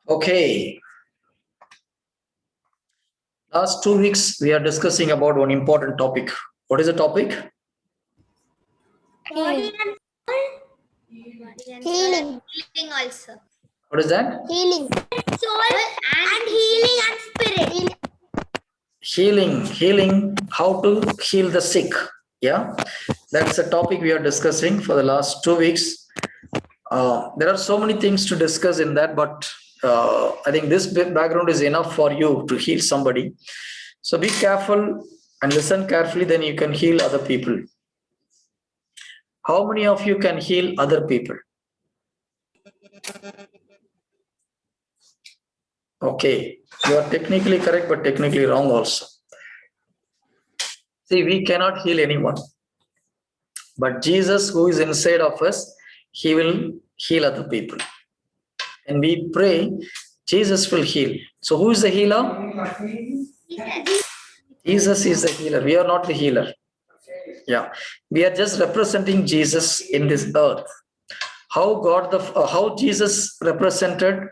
Okay, last 2 weeks we are discussing about one important topic. What is the topic? Healing. Healing also. What is that? Healing. Soul and healing and spirit. Healing, how to heal the sick. Yeah, that's the topic we are discussing for the last 2 weeks. There are so many things to discuss in that, but I think this background is enough for you to heal somebody. So be careful and listen carefully, then you can heal other people. How many of you can heal other people? Okay, you are technically correct, but technically wrong also. See, we cannot heal anyone. But Jesus, who is inside of us, he will heal other people. And we pray, Jesus will heal. So who is the healer? Jesus is the healer. We are not the healer. Yeah, we are just representing Jesus in this earth. How Jesus represented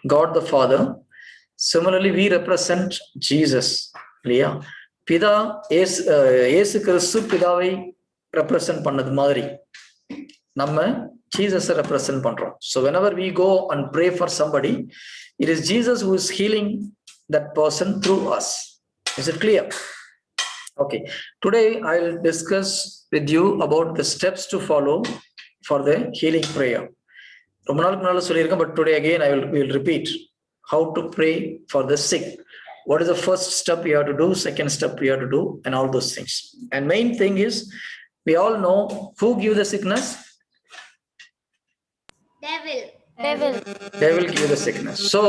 God the Father, similarly we represent Jesus. Yeah, பிதா இயேசு கிறிஸ்து பிதாவை represent பண்ணது மாதிரி நம்ம ஜீசஸை represent பண்றோம். So whenever we go and pray for somebody, it is Jesus who is healing that person through us. Is it clear? Okay, today I'll discuss with you about the steps to follow for the healing prayer. ரொம்ப நாளுக்கு முன்னால சொல்லியிருக்கேன், but today again I will repeat how to pray for the sick. What is the first step you have to do, second step you have to do, and all those things. And main thing is, we all know who give the sickness? Devil give the sickness. So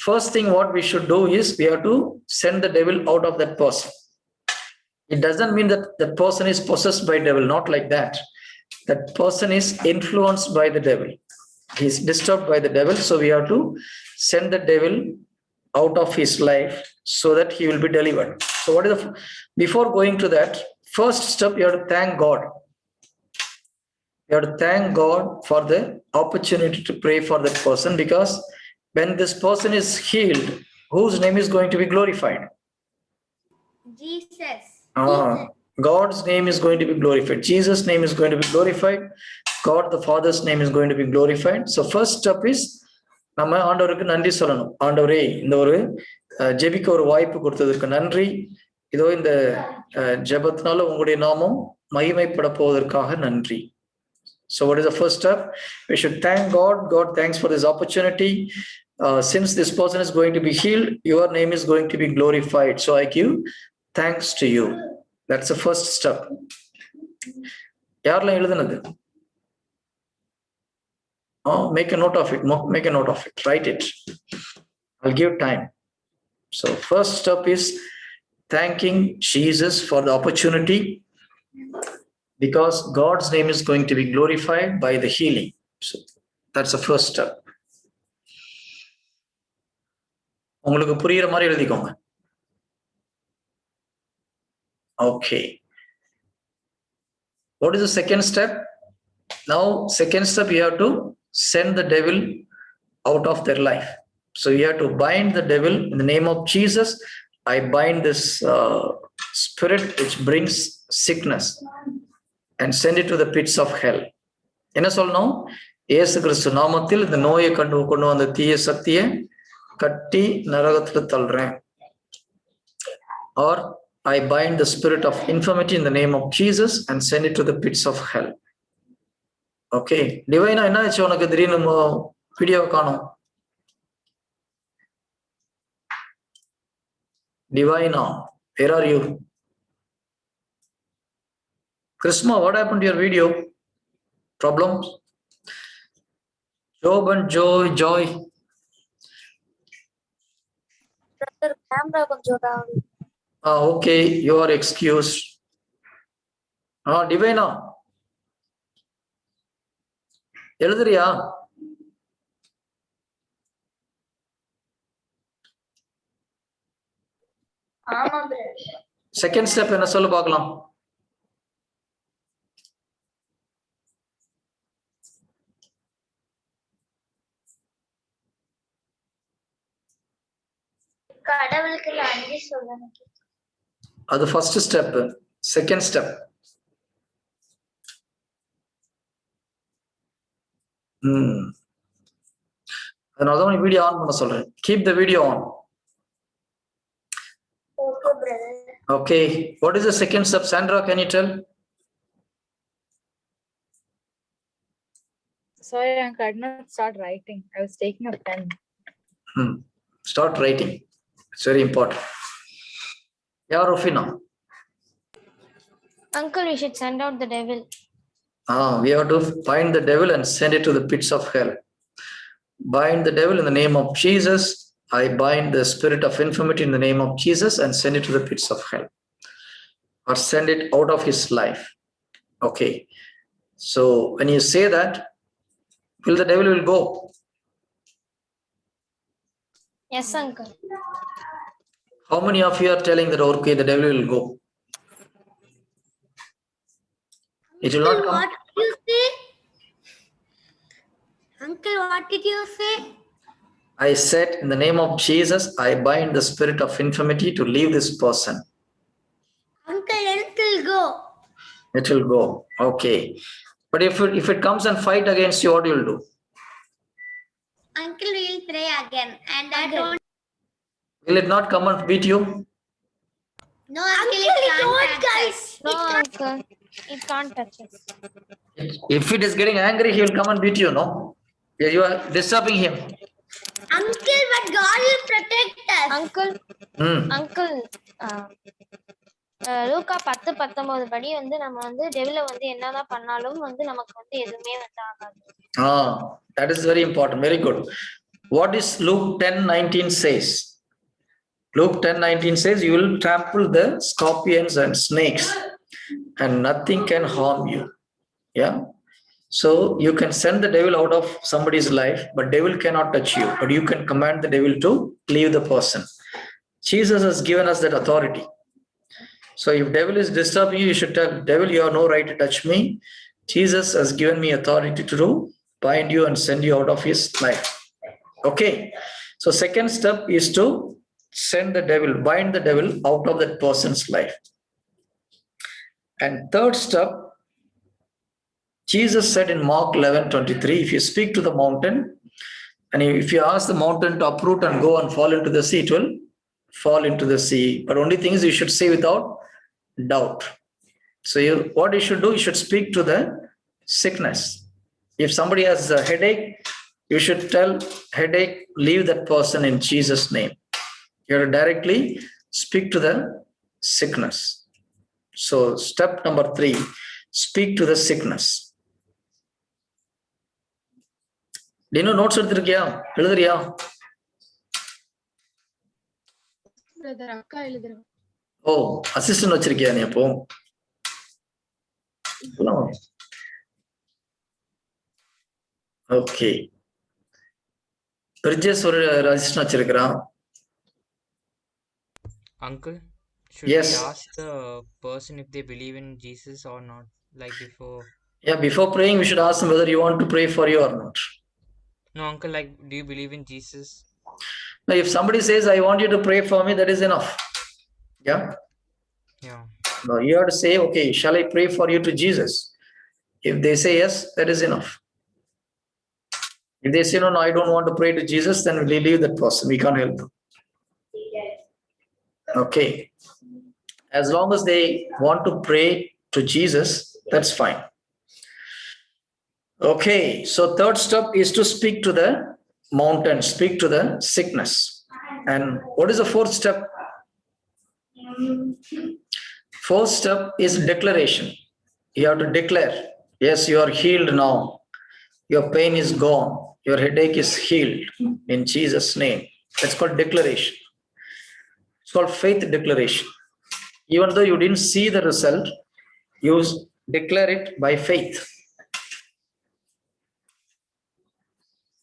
first thing what we should do is we have to send the devil out of that person. It doesn't mean that that person is possessed by devil, not like that. That person is influenced by the devil. He is disturbed by the devil, so we have to send the devil out of his life so that he will be delivered. So what is before going to that, first step you have to thank God. You have to thank God for the opportunity to pray for that person, because when this person is healed, whose name is going to be glorified? Jesus. God's name is going to be glorified. Jesus' name is going to be glorified. God the Father's name is going to be glorified. So first step is நம்ம ஆண்டவருக்கு நன்றி சொல்லணும். ஆண்டவரே, இந்த ஒரு ஜெபிக்க ஒரு வாய்ப்பு கொடுத்ததற்கு நன்றி. இதோ இந்த ஜெபத்தினால உங்களுடைய நாமம் மகிமைப்பட போவதற்காக நன்றி. So what is the first step? We should thank God. God, thanks for this opportunity. Since this person is going to be healed, your name is going to be glorified. So I give thanks to you. That's the first step. யாரெல்லாம் எழுதுனது? Make a note of it. Make a note of it. Write it. I'll give time. So first step is thanking Jesus for the opportunity, because God's name is going to be glorified by the healing. So that's the first step. உங்களுக்கு புரியுற மாதிரி எழுதிக்கோங்க. Okay. What is the second step? Now, second step, you have to send the devil out of their life. So you have to bind the devil in the name of Jesus. I bind this spirit which brings sickness and send it to the pits of hell. என்ன சொல்லணும்? இயேசு கிறிஸ்து நாமத்தில் இந்த நோயை கொண்டு வந்த தீய சக்தியை கட்டி நரகத்துல தள்ளுறேன். Or I bind the spirit of infirmity in the name of Jesus and send it to the pits of hell. Okay. Divina, என்ன ஆச்சு உனக்கு திடீர்னு வீடியோவை காணோம்? Divina, where are you? Krishma, what happened to your video? Problems? Job and Joy. Brother, camera konjam down. Okay, you are excused. Divina, எழுதுறியா? ஆமா brother. Second step என்ன சொல்ல பார்க்கலாம்? கடவுளுக்கு நன்றி சொல்லணும். அது ஃபர்ஸ்ட் ஸ்டெப். செகண்ட் ஸ்டெப், அதனாலதான் வீடியோ ஆன் பண்ண சொல்றேன். Keep the video on. Okay, brother. Okay, what is the second step? Sandra, can you tell? Sorry, Uncle, I did not start writing. I was taking a pen. Start writing. It's very important. Yeah, Rufina. Uncle, we should send out the devil. We have to bind the devil and send it to the pits of hell. Bind the devil in the name of Jesus. I bind the spirit of infirmity in the name of Jesus and send it to the pits of hell. Or send it out of his life. Okay. So when you say that, the devil will go. Yes, uncle. How many of you are telling that, okay, the devil will go? It will not come. What did you say? Uncle, what did you say? I said, in the name of Jesus, I bind the spirit of infirmity to leave this person. Uncle, it will go. It will go. Okay. But if it comes and fight against you, what you will do? Uncle, we will pray again. And I don't. Will it not come and beat you? No, uncle, it can't touch us. No, uncle, it can't touch us. If it is getting angry, he will come and beat you, no? You are disturbing him. Uncle, but God will protect us. Uncle, uncle, லூக்கா 10:19 படி வந்து நம்ம வந்து டெவில வந்து என்னதான் பண்ணாலும் வந்து நமக்கு வந்து எதுவுமே வந்து ஆகாது. That is very important. Very good. What is Luke 10:19 says? Luke 10:19 says, you will trample the scorpions and snakes and nothing can harm you. Yeah. So you can send the devil out of somebody's life, but devil cannot touch you. But you can command the devil to leave the person. Jesus has given us that authority. So if devil is disturbing you, you should tell devil, you have no right to touch me. Jesus has given me authority to bind you and send you out of his life. Okay. So second step is to send the devil, bind the devil out of that person's life. And third step, Jesus said in Mark 11:23, if you speak to the mountain, and if you ask the mountain to uproot and go and fall into the sea, it will fall into the sea. But only thing is you should say without doubt. So what you should do, you should speak to the sickness. If somebody has a headache, you should tell headache, leave that person in Jesus' name. You have to directly speak to the sickness. So step number 3, speak to the sickness. Dino notes எடுத்துக்கியா? எழுதுறியா? Brother, akka எழுதுறேன். Assistant வச்சிருக்கியா நீ அப்போ? Okay. Bridges ஒரு assistant வச்சிருக்கான். Uncle, should Yes. we ask the person if they believe in Jesus or not? Like before? Yeah, before praying, we should ask them whether you want to pray for you or not. No, Uncle, like, do you believe in Jesus? Now, if somebody says, I want you to pray for me, that is enough. Yeah? Yeah. No, you have to say, okay, shall I pray for you to Jesus? If they say yes, that is enough. If they say, no, I don't want to pray to Jesus, then we leave that person. We can't help them. Okay. As long as they want to pray to Jesus, that's fine. Okay. So third step is to speak to the mountain, speak to the sickness. And what is the fourth step? Fourth step is declaration. You have to declare, yes, you are healed now. Your pain is gone. Your headache is healed in Jesus' name. That's called declaration. It's called faith declaration. Even though you didn't see the result, you declare it by faith.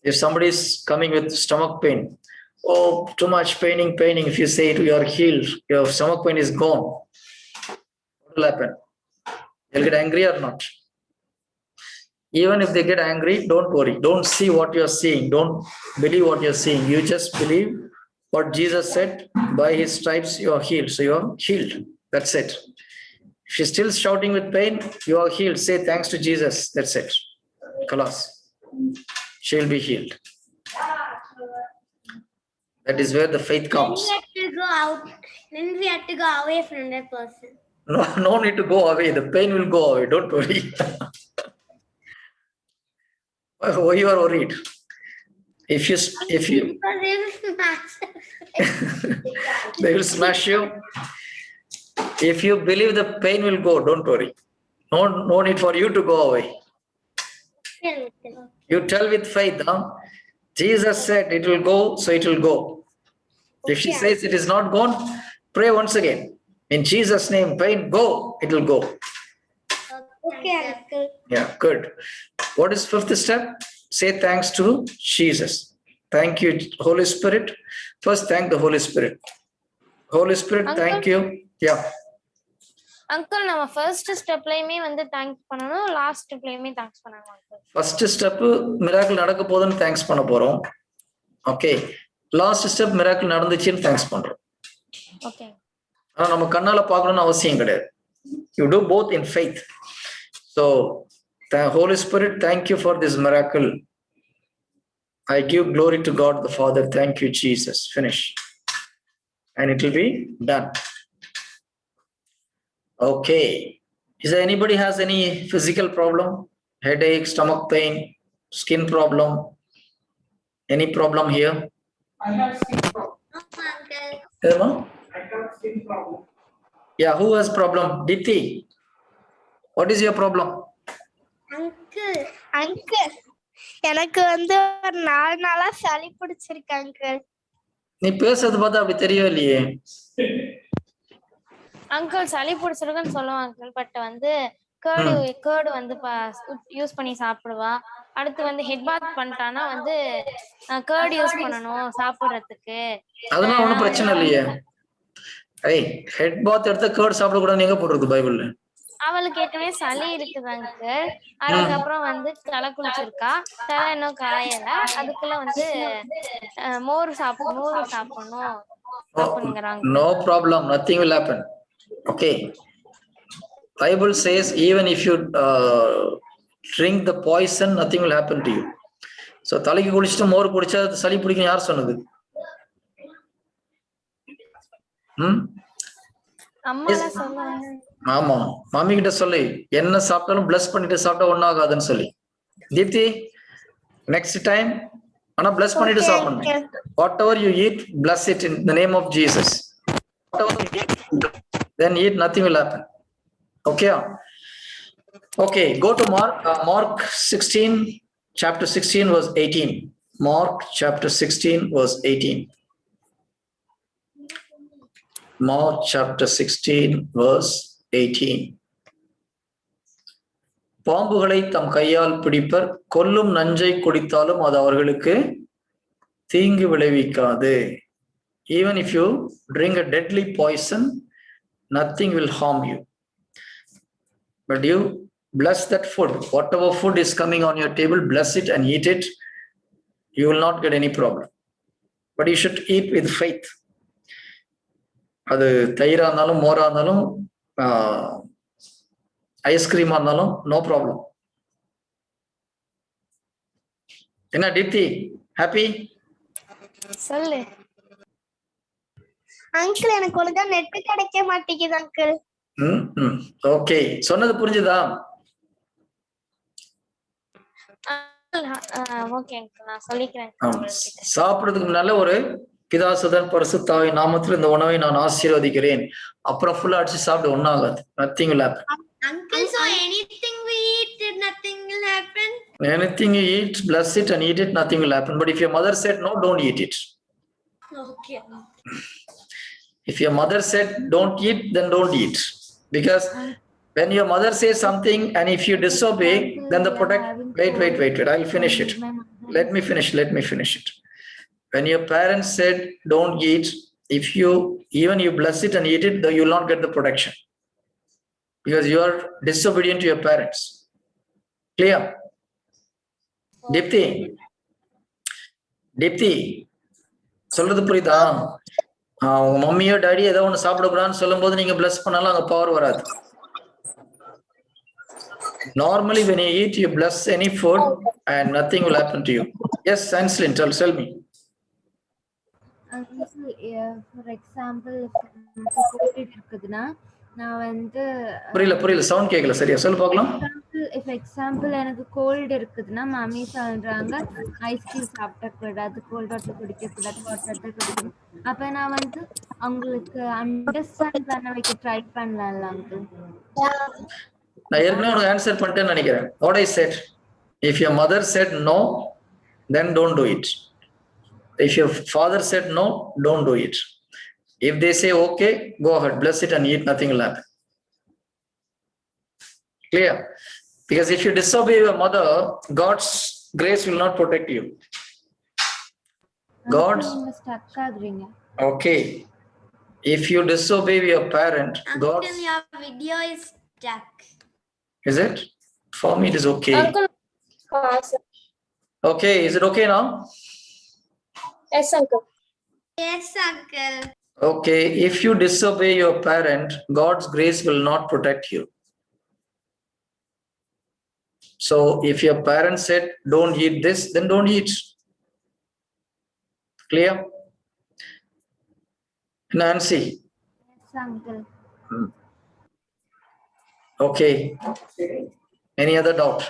If somebody is coming with stomach pain, oh, too much paining. If you say you are healed, your stomach pain is gone, what will happen? They'll get angry or not? Even if they get angry, don't worry. Don't see what you're seeing. Don't believe what you're seeing. You just believe what Jesus said, by his stripes you are healed. So you are healed. That's it. If you're still shouting with pain, you are healed. Say thanks to Jesus. That's it. Kalas. She'll be healed. That is where the faith comes. Then we have to go out. Then we have to go away from that person. No need to go away. The pain will go away. Don't worry. Why you are worried? If you Because they will smash us. they will smash you. If you believe the pain will go, don't worry. No need for you to go away. You tell with faith, huh? Jesus said it will go, so it will go. If she says it is not gone, pray once again. In Jesus' name, pain, go, it will go. Okay, uncle. Yeah, good. What is fifth step? Say thanks to Jesus. Thank you, Holy Spirit. First, thank the Holy Spirit. Holy Spirit, thank you. Yeah. Uncle நம்ம first ஸ்டெப்லயுமே வந்து thanks பண்ணணும், last ஸ்டெப்லயுமே thanks பண்ணணும் uncle. First step miracle நடக்க போகுதுன்னு thanks பண்ண போறோம். Okay. Last step miracle நடந்துச்சுன்னு thanks பண்றோம். ஓகே. ஆனா நம்ம கண்ணால பார்க்கணும்னு அவசியம் கிடையாது. You do both in faith. So, the Holy Spirit, thank you for this miracle. I give glory to God the Father. Thank you, Jesus. Finish. And it will be done. Okay. Is there anybody has any physical problem? Headache, stomach pain, skin problem? Any problem here? I have skin problem. Emma? I have skin problem. Yeah, who has problem? Diti. What is your problem? Uncle எனக்கு வந்து ஒரு 4 நாளா சளி பிடிச்சிருக்கு uncle. நீ பேசுறது பார்த்தா அப்படி தெரியவே இல்லையே. அங்கிள் சளி பிடிச்சிருக்குன்னு சொல்லுவான் அங்கிள். பட் வந்து கேர்டு வந்து யூஸ் பண்ணி சாப்பிடுவா. அடுத்து வந்து ஹெட் பாத் பண்ணிட்டானா வந்து கேர்டு யூஸ் பண்ணணும் சாப்பிடுறதுக்கு. அதெல்லாம் ஒன்றும் பிரச்சனை இல்லையே. ஏய், ஹெட் பாத் எடுத்த கேர்டு சாப்பிடக்கூடாதுன்னு எங்க போட்டிருக்கு பைபிள்ல? அவளுக்கு ஏற்கனவே சளி இருக்குது அங்கிள். அதுக்கப்புறம் வந்து தலை குளிச்சிருக்கா, தலை இன்னும் காயல. அதுக்குள்ள வந்து மோர் சாப்பிடணும் அப்படிங்கிறாங்க. No problem, nothing will happen. Okay. Bible says even if you drink the poison, nothing will happen to you. So தலைக்கு குளிச்சுட்டு மோர் குடிச்சா சளி பிடிக்கும் யார் சொன்னது? அம்மா சொல்லுவாங்க. ஆமா, மாமி கிட்ட சொல்லி என்ன சாப்பிட்டாலும் பிளஸ் பண்ணிட்டு சாப்பிட்டா ஒன்னும் ஆகாதுன்னு சொல்லி. தீப்தி, நெக்ஸ்ட் டைம் ஆனா பிளஸ் பண்ணிட்டு சாப்பிடணும். Whatever you eat, bless it in the name of Jesus. Whatever you eat, then eat, nothing will happen. Okay. Okay, go to Mark 16, chapter 16, verse 18. Mark chapter 16, verse 18. Mark chapter 16, verse 18. பாம்புகளை தம் கையால் பிடிப்பர், கொல்லும் நஞ்சை குடித்தாலும் அது அவர்களுக்கு தீங்கு விளைவிக்காது. Even if you drink a deadly poison, nothing will harm you. But you bless that food. Whatever food is coming on your table, bless it and eat it. You will not get any problem. But you should eat with faith. அது தயிரா இருந்தாலும் மோரா இருந்தாலும் ஐஸ்கிரீமா இருந்தாலும் no problem. என்ன Deepti, happy? சொல்லு uncle, எனக்கு ஒழுங்கா net கிடைக்க மாட்டேங்குது அங்கிள். ஓகே, சொன்னது புரிஞ்சுதா? ஓகே அங்கிள், நான் சொல்லிக்கிறேன். சாப்பிடுறதுக்கு முன்னால ஒரு பிதாசுதன் பரிசுத்தாவி நாமத்தில் இந்த உணவை நான் ஆசீர்வதிக்கிறேன். அப்புறம் ஃபுல்லா அடிச்சு சாப்பிட்டு ஒன்னும் ஆகாது. Nothing will happen. Uncle, so anything we eat, nothing will happen? Anything you eat, bless it and eat it, nothing will happen. But if your mother said no, don't eat it. Okay. If your mother said don't eat, then don't eat. Because when your mother says something and if you disobey, then the wait, I'll finish it. Let me finish it. When your parents said don't eat, if you bless it and eat it, then you will not get the protection. Because you are disobedient to your parents. Clear? Dipti, சொல்றது புரியுதா? உங்க மம்மியோ daddy ஏதோ ஒண்ணு சாப்பிடக்கூடாதுன்னு சொல்லும் போது நீங்க plus பண்ணாலும் அங்க பவர் வராது. Normally when you eat, you bless any food and nothing will happen to you. Yes, Anslin, tell me. For example, gold இருக்குதுன்னா நான் வந்து புரியல சவுண்ட் கேட்கல சரியா சொல்லு பார்க்கலாம். எக்ஸாம்பிள் எனக்கு கோல்டு இருக்குதுன்னா மம்மி சொல்றாங்க ஐஸ்கிரீம் சாப்பிடக்கூடாது, கோல்ட் வாட்டர் குடிக்கக்கூடாது, ஹாட் வாட்டர் குடிக்கணும். அப்ப நான் வந்து அவங்களுக்கு அண்டர்ஸ்டாண்ட் பண்ண வைக்க ட்ரை பண்ணலாம்ல அங்கிள்? நான் ஏற்கனவே உனக்கு ஆன்சர் பண்ணிட்டேன்னு நினைக்கிறேன். What I said, if your mother said no, then don't do it. If your father said no, don't do it. If they say okay, go ahead, bless it and eat, nothing will happen. Clear? Because if you disobey your mother, God's grace will not protect you. God's stuck ஆகுறீங்க. Okay. If you disobey your parent, God. Your video is stuck. Is it? For me, it is okay. Uncle. Okay, is it okay now? Yes, uncle. Yes, uncle. Okay, if you disobey your parent, God's grace will not protect you. So if your parents said, don't eat this, then don't eat. Clear? Nancy? Yes, uncle. Okay. Any other doubt?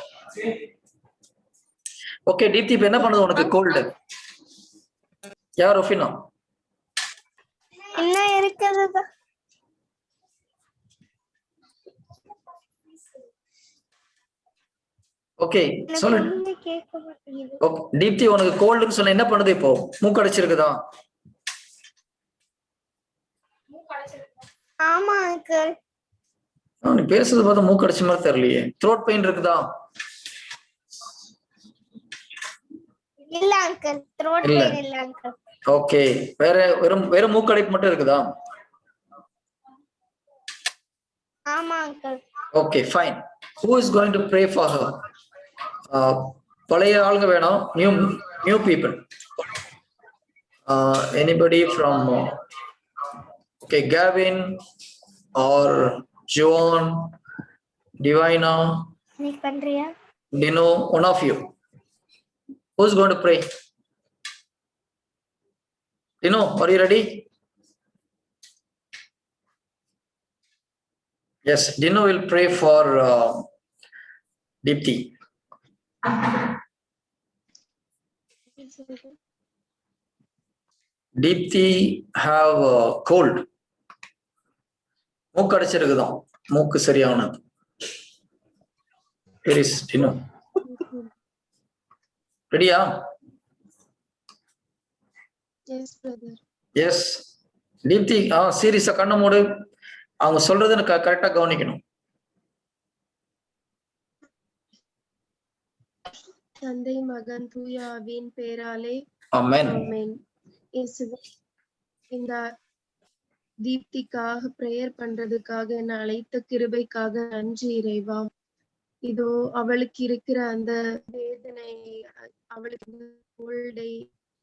Okay, Deepthi, என்ன பண்ணுது உனக்கு gold? யார் ஒஃபினா? இன்னும் இருக்குது. Okay, சொல்லு. தீப்தி, உனக்கு கோல்டுன்னு சொன்ன என்ன பண்ணுது இப்போ? மூக்கடைச்சிருக்குதா? ஆமா அங்கிள். நீ பேசுறது பார்த்தா மூக்கடைச்ச மாதிரி தெரியலையே. த்ரோட் பெயின் இருக்குதா? இல்ல அங்கிள், த்ரோட் பெயின் இல்ல அங்கிள். ஓகே, வேற மூக்கடைப்பு மட்டும் இருக்குதா? ஆமா uncle. Okay, fine. Who is going to pray for her? பழைய ஆளுங்க வேணும், new people. Anybody from okay, Gavin or Joan, Divina, நீ பண்றியா? Dino, one of you. Who is going to pray? Dino, are you ready? Yes, Dino will pray for Deepthi. Deepthi have cold. மூக்கு அடைச்சிருக்குதான், மூக்கு சரியானது. Dino. ரெடியா? Yes, brother. Yes. Deepthi, சீரியஸா கண்ணை மூடு. அவங்க சொல்றது கரெக்டா கவனிக்கணும். தந்தை மகன் தூய ஆவியின் பேராலே ஆமென். ஆமென். இந்த தீப்திக்காக பிரேயர் பண்றதுக்காக என்ன அழைத்த கிருபைக்காக நன்றி இறைவா. இதோ அவளுக்கு இருக்கிற அந்த வேதனை, அவளுக்கு கோல்டை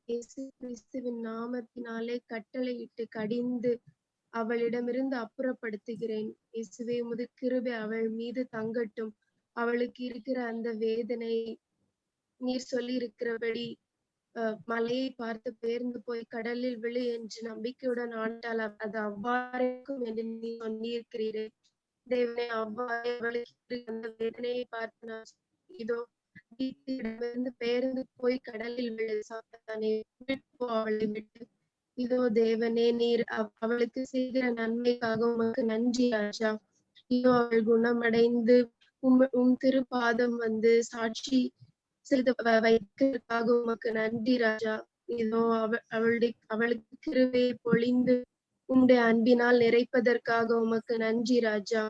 இயேசு கிறிஸ்துவின் நாமத்தினாலே கட்டளையிட்டு கடிந்து அவளிடமிருந்து அப்புறப்படுத்துகிறேன். இயேசுவே, உமது கிருபை அவள் மீது தங்கட்டும். அவளுக்கு இருக்கிற அந்த வேதனை நீர் சொல்லி இருக்கிறபடி மலையை பார்த்து பெயர்ந்து போய் கடலில் விழு என்று நம்பிக்கையுடன் ஆண்டால் அது அவ்வாறுக்கும் என்று நீ சொல்லியிருக்கிறீரே தேவனே. அவ்வாறு அவளுக்கு அந்த வேதனையை பார்த்து நான் இதோ வீட்டிடமிருந்து பெயர்ந்து போய் கடலில் விழு, சாத்தானே விட்டு அவளை விட்டு. இதோ தேவனே, நீர் அவளுக்கு செய்கிற நன்மைக்காக உமக்கு நன்றி ராஜா. இதோ அவள் குணமடைந்து உம் திருப்பாதம் வந்து சாட்சி செலுத்த வைக்கிறதுக்காக உமக்கு நன்றி ராஜா. இதோ அவளுக்கு கிருபையை பொழிந்து உம்முடைய அன்பினால் நிறைப்பதற்காக உமக்கு நன்றி ராஜா.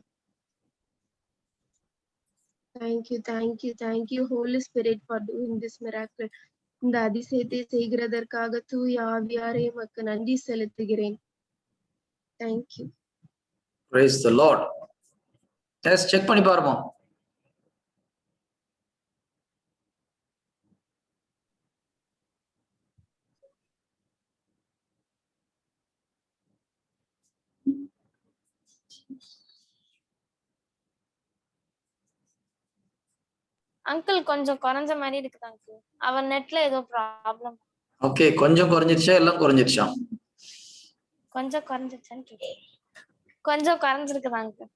Thank you Holy Spirit for doing this miracle. இந்த அதிசயத்தை செய்கிறதற்காக தூய ஆவியாரே உமக்கு நன்றி செலுத்துகிறேன். Thank you. Praise the Lord. Let's check பண்ணி பாருமா. அங்கிள் கொஞ்சம் குறைஞ்ச மாதிரி இருக்குது அங்கிள். அவன் நெட்ல ஏதோ ப்ராப்ளம். ஓகே, கொஞ்சம் குறைஞ்சிருச்சா எல்லாம் குறைஞ்சிருச்சா? கொஞ்சம் குறைஞ்சிருச்சான்னு கேட்டேன். கொஞ்சம் குறைஞ்சிருக்குது அங்கிள்.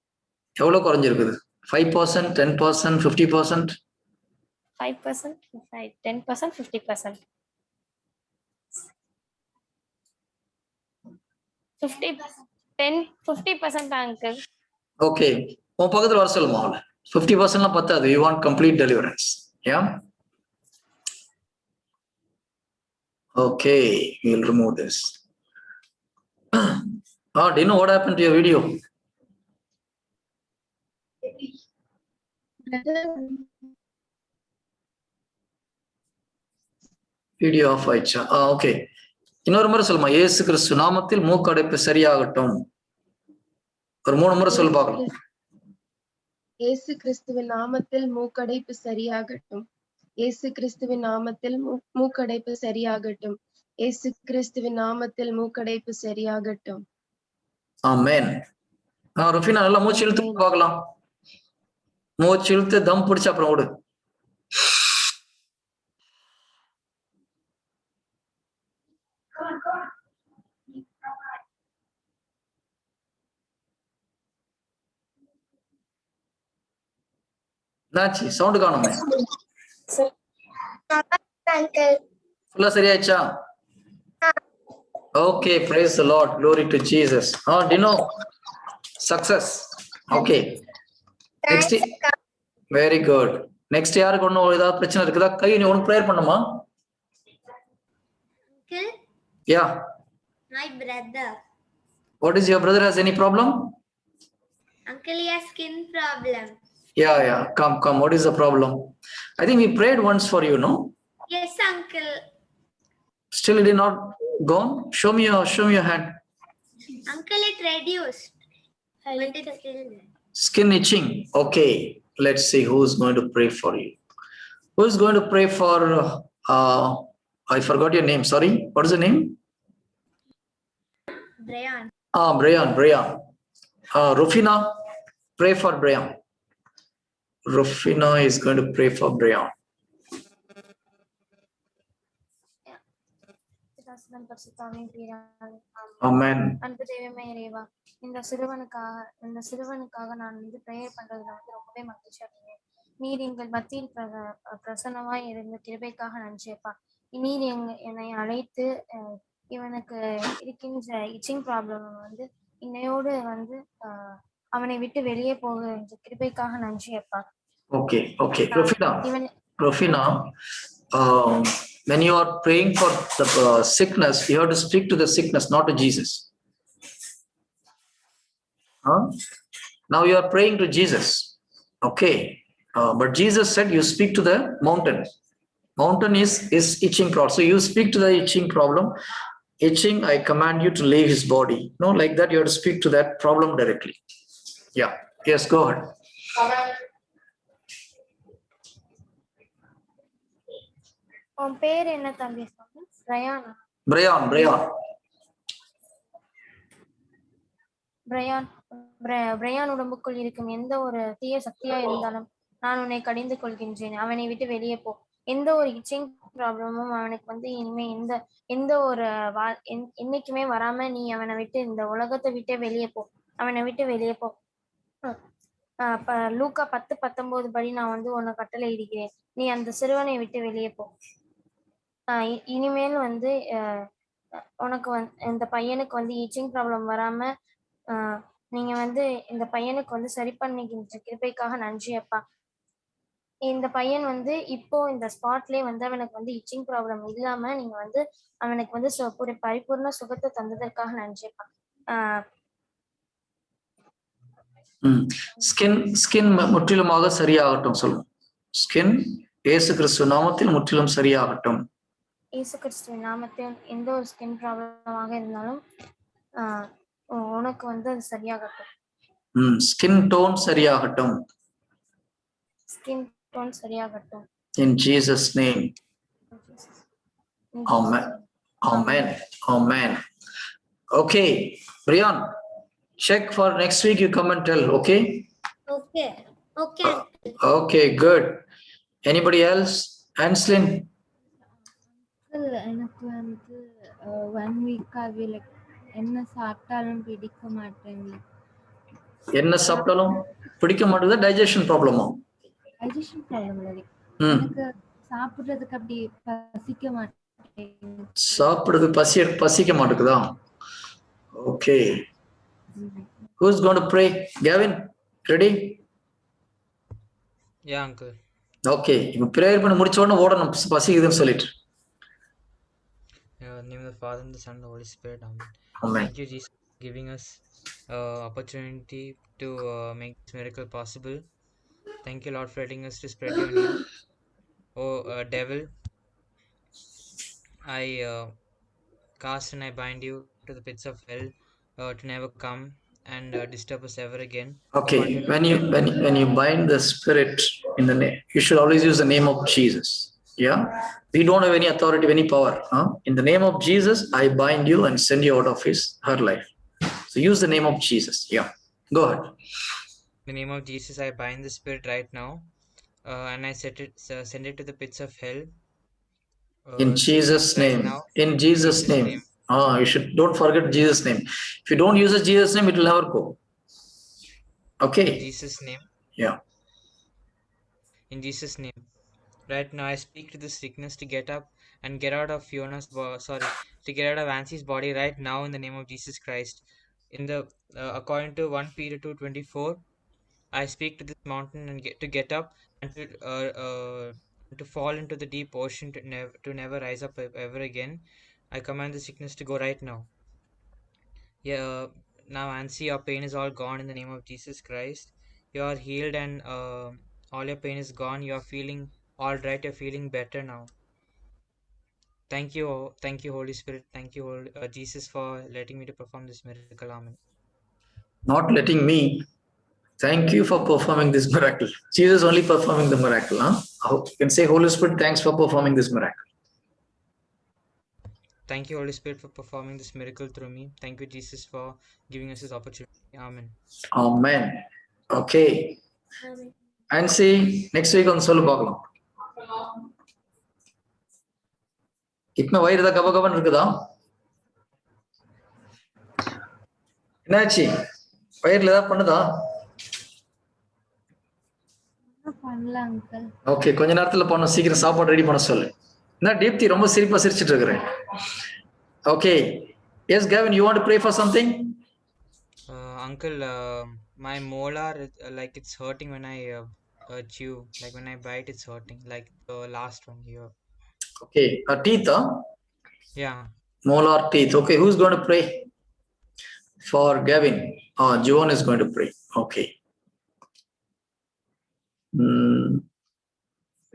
எவ்வளவு குறைஞ்சிருக்குது? 5%, 10%, 50%? 5%, 10%, 50%. 50% அங்கிள். ஓகே, உன் பக்கத்துல வர சொல்லுமா அவளை. 50%லாம் பத்தாது. You want complete deliverance. Yeah, okay, we'll remove this. Do you know what happened to your video? Video off ஆயிடுச்சா? ஓகே, இன்னொரு முறை சொல்லுமா. இயேசு கிறிஸ்து நாமத்தில் மூக்கடைப்பு சரியாகட்டும். ஒரு 3 முறை சொல்லு பார்க்கலாம். இயேசு கிறிஸ்துவின் நாமத்தில் மூக்கடைப்பு சரியாகட்டும். இயேசு கிறிஸ்துவின் நாமத்தில் மூக்கடைப்பு சரியாகட்டும். இயேசு கிறிஸ்துவின் நாமத்தில் மூக்கடைப்பு சரியாகட்டும். ஆமென். ருஃபினா நல்லா மூச்சு இழுத்து பார்க்கலாம். மூச்சு இழுத்து தம் பிடிச்சு அப்புறம் விடு. என்னாச்சு? சவுண்ட் காணுமே. ஃபுல்லா சரியாயிடுச்சா? Okay, praise the Lord, glory to Jesus. Dino, success. Okay, next. Very good. Next யாருக்கு ஒன்னும் ஏதாவது பிரச்சனை இருக்குதா? கை நீ ஒன்னு ப்ரேயர் பண்ணுமா? Uncle? Yeah. My brother. What is your brother has any problem? Uncle, he has skin problem. Yeah. Come. What is the problem? I think we prayed once for you, no? Yes, uncle. Still it did not go on? Show me your hand. Uncle, it reduced. But it's still there. Skin itching. Okay, let's see who is going to pray for you. Who is going to pray for I forgot your name. Sorry. What is the name? Brian. Brian. Rufina, pray for Brian. Rufina is going to pray for Brian. Amen. அன்பு தெய்வமே இறைவா, இந்த சிறுவனுக்காக நான் prayer பண்றதுல ரொம்பவே மகிழ்ச்சி அடைகிறேன். நீர் எங்கள் மத்தியில் பிரசன்னமாய் இருந்த கிருபைக்காக நன்றியப்பா. நீர் என்னை அழைத்து இவனுக்கு இருக்கின்ற இச்சிங் ப்ராப்ளம் இன்னையோடு அவனை விட்டு வெளியே போகின்ற கிருபைக்காக நன்றியப்பா. Okay. Rufina, when you are praying for the sickness, you have to speak to the sickness, not to Jesus. Now you are praying to Jesus. Okay. But Jesus said you speak to the mountain. Mountain is itching problem. So you speak to the itching problem. Itching, I command you to leave his body. No, like that you have to speak to that problem directly. Yeah. Yes, go ahead. உன் பேர் என்ன தம்பி? Bryan உடம்புக்குள் இருக்கும் எந்த ஒரு தீய சக்தியா இருந்தாலும் நான் உன்னை கடிந்து கொள்கின்றேன். அவனை விட்டு வெளியே போ. எந்த ஒரு இச்சிங் ப்ராப்ளமும் அவனுக்கு இனிமே எந்த ஒரு என்னைக்குமே வராம நீ அவனை விட்டு இந்த உலகத்தை விட்டே வெளியே போ. அவனை விட்டு வெளியே போ. லூக்கா 10:19 படி நான் உன்னை கட்டளை இடுகிறேன். நீ அந்த சிறுவனை விட்டு வெளியே போ. இனிமேல் உனக்கு இந்த பையனுக்கு ஈச்சிங் ப்ராப்ளம் வராம நீங்க இந்த பையனுக்கு சரி பண்ணிக்கின்ற கிருபைக்காக நன்றி அப்பா. இந்த பையன் இப்போ இந்த ஸ்பாட்லயே அவனுக்கு இச்சிங் ப்ராப்ளம் இல்லாம நீங்க அவனுக்கு பரிபூர்ண சுகத்தை தந்ததற்காக நன்றி அப்பா. ஸ்கின் முற்றிலுமாக சரியாகட்டும் சொல்லுங்க. ஸ்கின் இயேசு கிறிஸ்து நாமத்தில் முற்றிலும் சரியாகட்டும். இயேசு கிறிஸ்துவின் நாமத்தில் எந்த ஒரு ஸ்கின் ப்ராப்ளமாக இருந்தாலும் உனக்கு அது சரியாகட்டும். ஸ்கின் டோன் சரியாகட்டும். ஸ்கின் டோன் சரியாகட்டும். In Jesus name. Amen. Okay, Brian, Check for next week. You come and tell. Okay. Okay. Okay. Okay. Good. Anybody else? Anslin. எனக்கு வந்து 1 வீக்காவே லைக் என்ன சாப்பிட்டாலும் பிடிக்க மாட்டேங்குது. என்ன சாப்பிட்டாலும் பிடிக்க மாட்டேங்குது. டைஜஷன் ப்ராப்ளமா? டைஜஷன் ப்ராப்ளம் இல்லை. ம். எனக்கு சாப்பிடுறதுக்கு அப்படி பசிக்க மாட்டேங்குது. சாப்பிடுறது பசிக்க மாட்டேங்குதா? Okay. Who's going to pray? Gavin, ready? Yeah, uncle. Okay. இப்போ ப்ரேயர் பண்ணி முடிச்ச உடனே ஓடணும் பசிக்குதுன்னு சொல்லிட்டு. In the name of the Father and the Son and the Holy Spirit. Amen. Amen. Thank you, Jesus, for giving us opportunity to make this miracle possible. Thank you, Lord, for letting us to spread your name. Oh, devil, I cast and I bind you to the pits of hell to never come and disturb us ever again. Okay. According to When you bind the spirit in the name, you should always use the name of Jesus. Yeah. We don't have any authority, any power. In the name of Jesus, I bind you and send you out of her life. So use the name of Jesus. Yeah. Go ahead. In the name of Jesus, I bind the spirit right now, and I send it to the pits of hell. In Jesus' right name. now, In Jesus' name. You should don't forget Jesus' name. If you don't use Jesus' name, it will never go. Okay. In Jesus' name. Yeah. In Jesus' name. Right now, I speak to this sickness to get up and get out of to get out of Ansi's body right now in the name of Jesus Christ. In the according to 1 Peter 2:24, I speak to this mountain and get up and to fall into the deep ocean to never rise up ever again. I command the sickness to go right now. Yeah, now Ansi, your pain is all gone in the name of Jesus Christ. You are healed and all your pain is gone. You are feeling all right. You're feeling better now. Thank you, Holy Spirit. Thank you, Jesus, for letting me to perform this miracle. Amen. Not letting me. Thank you for performing this miracle. Jesus only performing the miracle. You can say, Holy Spirit, thanks for performing this miracle. Thank you, Holy Spirit, for performing this miracle through me. Thank you, Jesus, for giving us this opportunity. Amen. Amen. Okay. Amen. And see, next week on சொல்லு பார்க்கலாம். இப்ப வயிறு தான் கபகபன்னு இருக்குதா? என்னாச்சு? வயிறுல ஏதாவது பண்ணுதா? பண்ணல அங்கிள். ஓகே, கொஞ்ச நேரத்துல பண்ண, சீக்கிரம் சாப்பாடு ரெடி பண்ண சொல்லு. என்ன தீப்தி ரொம்ப சிரிப்பா சிரிச்சிட்டு இருக்கிறேன். Okay. Yes, Gavin, you want to pray for something? Uncle, my molar, like it's hurting when I chew. Like when I bite, it's hurting. Like the last one here. Okay. Teeth, Yeah. molar teeth. Okay, who's going to pray for Gavin? Joan is going to pray. Okay.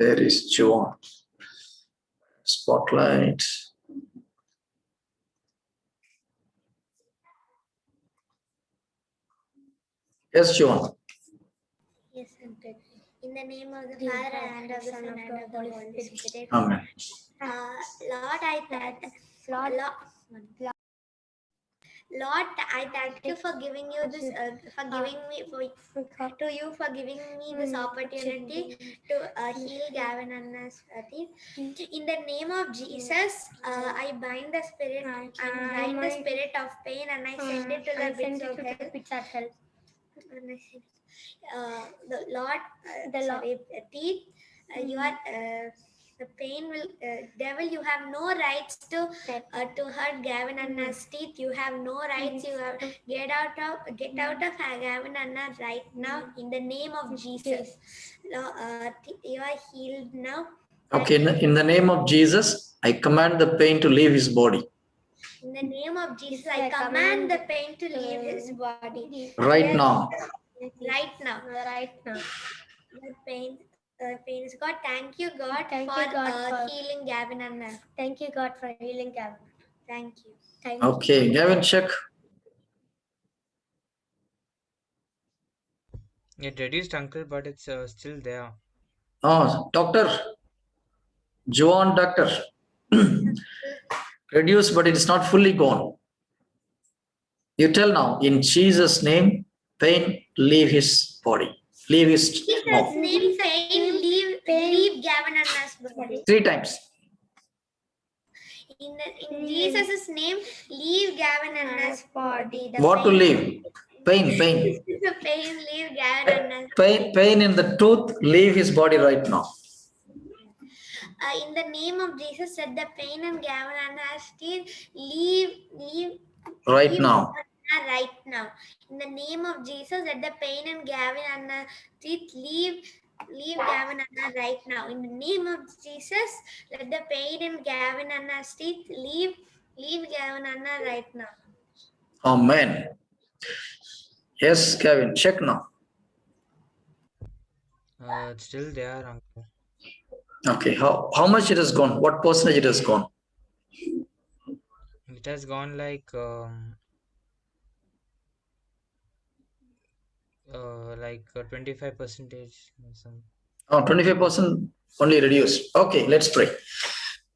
There is Joan. Spotlight. Yes, Joan. Yes, uncle. In the name of the Father and of the Son and of the Holy Spirit. Amen. Lord, I thank Lord, I thank you for giving you this, for giving me this opportunity to heal Gavin and Nasrati. In the name of Jesus, I bind the spirit and bind the spirit of pain, and I send it to the pits of hell. The Lord, teeth, you are. The pain will, devil, you have no rights to hurt Gavin and Anna's teeth. You have no rights. You have get out of Gavin and Anna right now in the name of Jesus. You are healed now. Okay, in the name of Jesus, I command the pain to leave his body. In the name of Jesus, I command the pain to leave his body. Right now. Right now. The pain is God. Thank you, God, for healing Gavin and Anna. Thank you, God, for healing Gavin. Thank you. Okay, Gavin, check. It reduced, uncle, but it's still there. Doctor. Joan, doctor. Reduced, but it is not fully gone. You tell now, in Jesus' name, pain, leave his body. Leave his Jesus' mouth. name, pain, leave Gavin Anna's body. 3 times. In Jesus' name, leave Gavin Anna's body. The What to pain, leave? Pain. the pain, leave Gavin Anna's Pain in the tooth, leave his body right now. In the name of Jesus, let the pain and Gavin Anna's teeth leave Right leave now. Anna right now. In the name of Jesus, let the pain and Gavin Anna's teeth leave Gavin Anna right now. In the name of Jesus, let the pain and Gavin Anna's teeth leave Gavin Anna right now. Amen. Yes, Kevin, check now. It's still there, uncle. Okay, how much it has gone? What percentage it has gone? It has gone like 25 percentage. 25% only reduced. Okay, let's pray.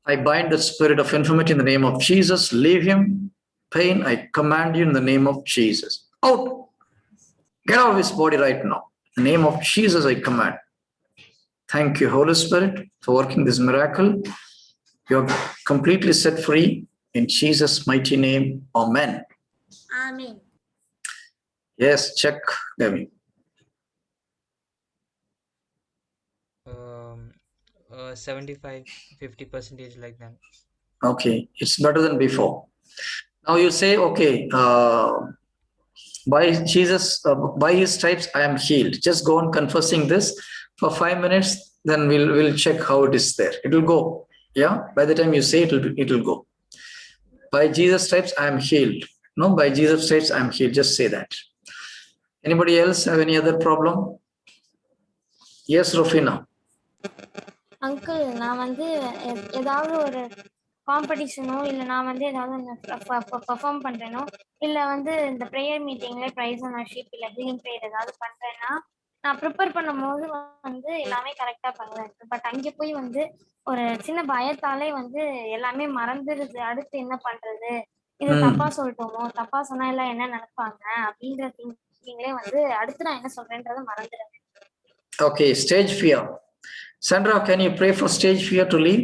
I bind the spirit of infirmity in the name of Jesus. Leave him. Pain, I command you in the name of Jesus. Out. Get out of his body right now. In the name of Jesus, I command. Thank you, Holy Spirit, for working this miracle. You're completely set free in Jesus' mighty name. Amen. Amen. Yes, check, Debbie. 75, 50 percentage like that. Okay, it's better than before. Now you say, okay, by Jesus, by his stripes, I am healed. Just go on confessing this for 5 minutes, then we'll check how it is there. It will go. Yeah, by the time you say it will go. By Jesus' stripes, I am healed. No, by Jesus' stripes, I am healed. Just say that. Anybody else have any other problem? Yes, Rufina. Uncle நான் வந்து ஏதாவது ஒரு காம்படிஷனோ இல்லை நான் வந்து ஏதாவது perform பண்றேனோ இல்லை வந்து இந்த ப்ரேயர் மீட்டிங்ல ப்ரைஸ் அண்ட் வர்ஷிப் இல்லை ஹீலிங் ப்ரேயர் ஏதாவது பண்றேன்னா நான் ப்ரிப்பேர் பண்ணும்போது வந்து எல்லாமே கரெக்டா பண்ணுவேன். பட் அங்கே போய் வந்து ஒரு சின்ன பயத்தாலே வந்து எல்லாமே மறந்துடுது. அடுத்து என்ன பண்றது, இது தப்பா சொல்லிட்டோமோ, தப்பா சொன்னா எல்லாம் என்ன நினைப்பாங்க அப்படின்ற திங்கிங்லே வந்து அடுத்து நான் என்ன சொல்றேன்றதை மறந்துடுவேன். Okay, stage fear. Sandra, can you pray for stage fear to leave?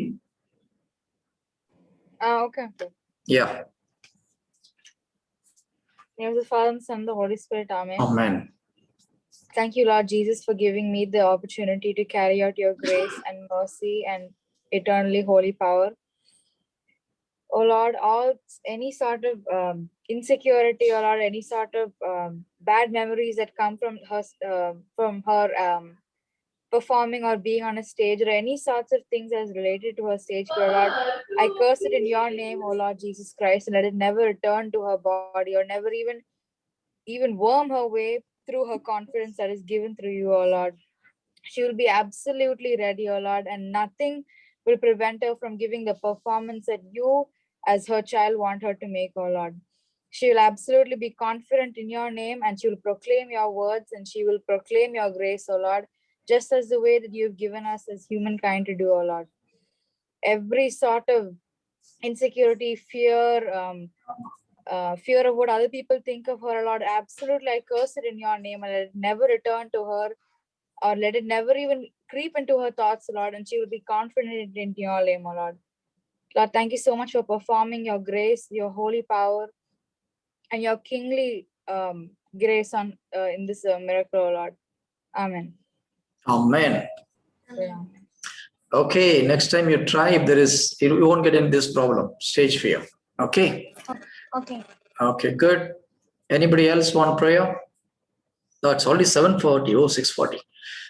Okay. Yeah. In the name of the Father, and the Son, and the Holy Spirit. Amen. Amen. Thank you, Lord Jesus, for giving me the opportunity to carry out your grace and mercy and eternally holy power. Oh Lord, any sort of insecurity or any sort of bad memories that come from her performing or being on a stage or any sorts of things as related to her stage, Lord, I curse it in your name, oh Lord Jesus Christ, and let it never return to her body or never even worm her way through her confidence that is given through you, oh Lord. She will be absolutely ready, oh Lord, and nothing will prevent her from giving the performance that you as her child want her to make, oh Lord. She will absolutely be confident in your name, and she will proclaim your words, and she will proclaim your grace, oh Lord, just as the way that you've given us as humankind to do, oh Lord. Every sort of insecurity, fear, fear of what other people think of her, Lord, absolutely I curse it in your name, and let it never return to her, or let it never even creep into her thoughts, Lord, and she will be confident in your name, oh Lord. Lord, thank you so much for performing your grace, your holy power, and your kingly grace on in this miracle, oh Lord. Amen. Amen. Yeah. Okay, next time you try, if there is, you won't get in this problem, stage fear. Okay. Okay. Okay, good. Anybody else want prayer? No, it's only 7:40. Oh, 6:40.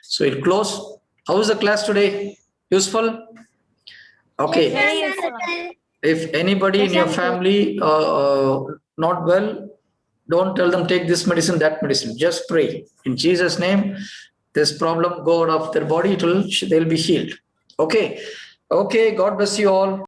So we'll close. How is the class today? Useful? Okay. Very useful. If anybody in your family not well, don't tell them take this medicine, that medicine. Just pray in Jesus' name. This problem go out of their body. They'll be healed. Okay. Okay. God bless you all.